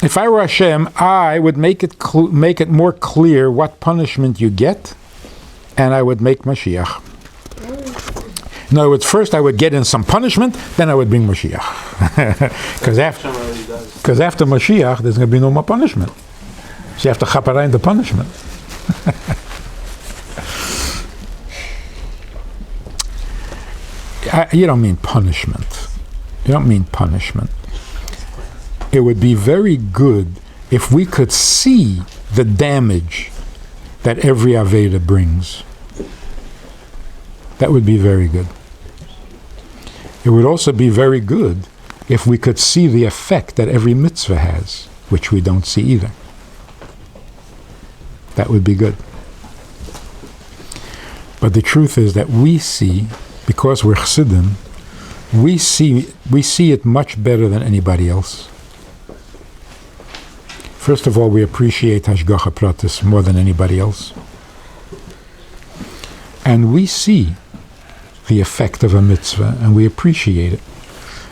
If I were Hashem, I would make it more clear what punishment you get, and I would make Mashiach. In other words, first I would get in some punishment, then I would bring Mashiach. Because after Mashiach, there's going to be no more punishment. So you have to chaparayim the punishment. You don't mean punishment. You don't mean punishment. It would be very good if we could see the damage that every Aveda brings. That would be very good. It would also be very good if we could see the effect that every mitzvah has, which we don't see either. That would be good. But the truth is that we see, because we're Chassidim, we see it much better than anybody else. First of all, we appreciate Hashgacha Pratis more than anybody else. And we see the effect of a mitzvah, and we appreciate it.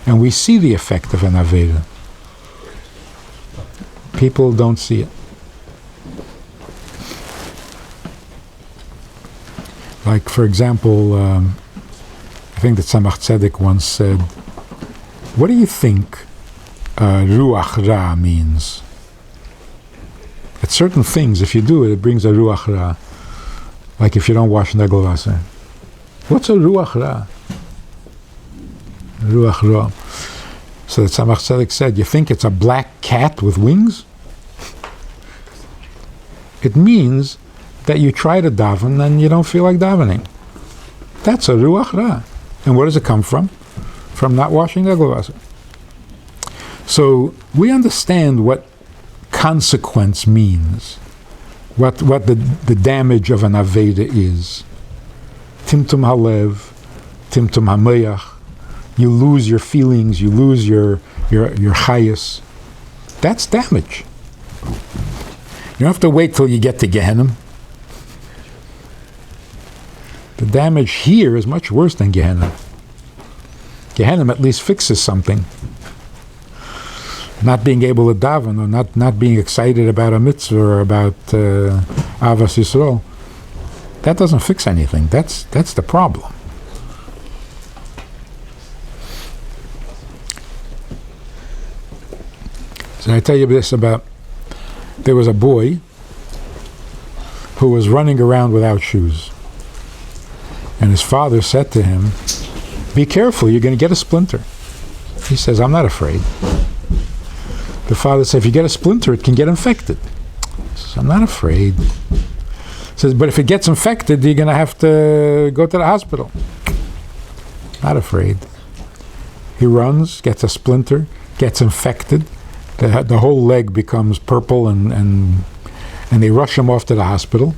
And we see the effect of an Aveda. People don't see it. Like, for example, I think that Tzemach Tzedek once said, what do you think Ruach Ra means? At certain things, if you do it, it brings a Ruach Ra. Like if you don't wash Nagelwasser. What's a Ruach Ra? Ruach Ra. So that Tzemach Tzedek said, you think it's a black cat with wings? It means that you try to daven and you don't feel like davening. That's a Ruach Ra. And where does it come from? From not washing Nagelwasser. So we understand what consequence means, what the damage of an Aveda is. Timtum halev, timtum hamayach. You lose your feelings, you lose your chayas. That's damage. You don't have to wait till you get to Gehenna. The damage here is much worse than Gehenna. Gehenna at least fixes something. Not being able to daven, or not being excited about a mitzvah or about Avas Yisrael, that doesn't fix anything. That's the problem. So I tell you this about, there was a boy who was running around without shoes. And his father said to him, be careful, you're going to get a splinter. He says, I'm not afraid. The father said, if you get a splinter, it can get infected. He says, I'm not afraid. He says, but if it gets infected, you're going to have to go to the hospital. Not afraid. He runs, gets a splinter, gets infected. The whole leg becomes purple, and they rush him off to the hospital.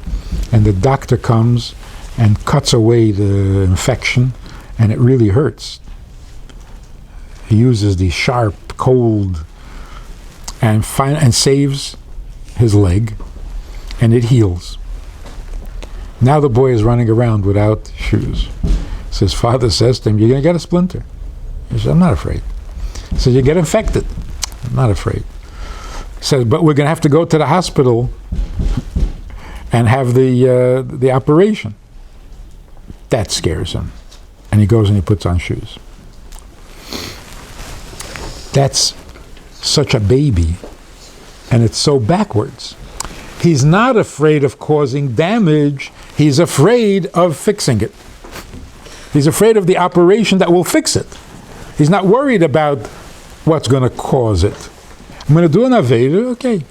And the doctor comes and cuts away the infection, and it really hurts. He uses the sharp, cold, and saves his leg, and it heals. Now the boy is running around without shoes. So his father says to him, you're going to get a splinter. He says, I'm not afraid. He says, you get infected. I'm not afraid. He says, but we're going to have to go to the hospital and have the operation. That scares him. And he goes and he puts on shoes. That's such a baby, and it's so backwards. He's not afraid of causing damage. He's afraid of fixing it. He's afraid of the operation that will fix it. He's not worried about what's going to cause it. I'm going to do an Aveda, okay.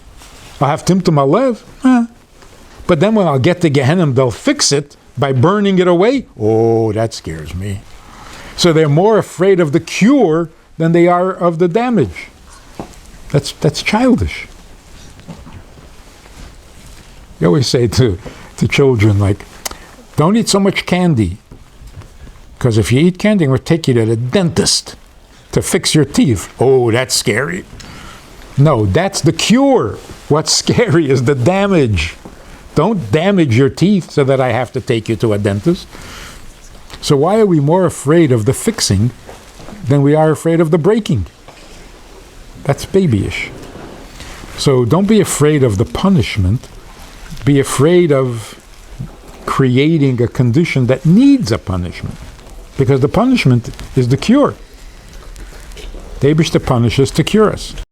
I'll have Timtum Alev. But then when I'll get to Gehenna, they'll fix it by burning it away. Oh, that scares me. So they're more afraid of the cure than they are of the damage. That's childish. You always say to children, like, don't eat so much candy. Because if you eat candy, we'll take you to the dentist to fix your teeth. Oh, that's scary. No, that's the cure. What's scary is the damage. Don't damage your teeth so that I have to take you to a dentist. So why are we more afraid of the fixing than we are afraid of the breaking? That's babyish. So don't be afraid of the punishment. Be afraid of creating a condition that needs a punishment. Because the punishment is the cure. The Babyish punishes to cure us.